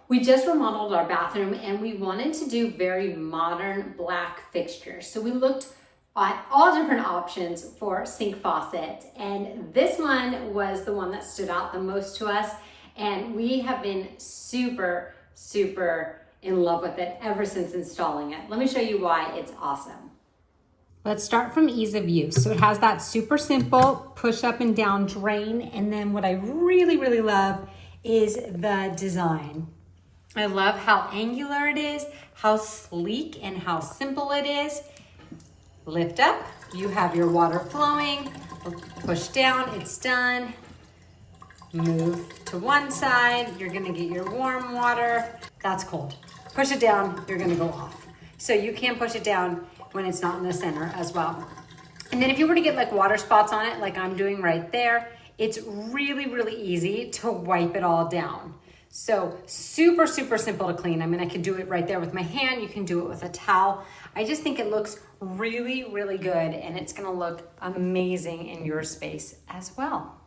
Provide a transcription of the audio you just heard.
We just remodeled our bathroom and we wanted to do very modern black fixtures. So we looked at all different options for sink faucets, and this one was the one that stood out the most to us. And we have been super, super in love with it ever since installing it. Let me show you why it's awesome. Let's start from ease of use. So it has that super simple push up and down drain. And then what I really, really love is the design. I love how angular it is, how sleek and how simple it is. Lift up, you have your water flowing. Push down, it's done. Move to one side, you're gonna get your warm water. That's cold. Push it down, you're gonna go off. So you can push it down when it's not in the center as well. And then if you were to get like water spots on it, like I'm doing right there, it's really, really easy to wipe it all down. So super, super simple to clean. I mean, I can do it right there with my hand. You can do it with a towel. I just think it looks really, really good, and it's gonna look amazing in your space as well.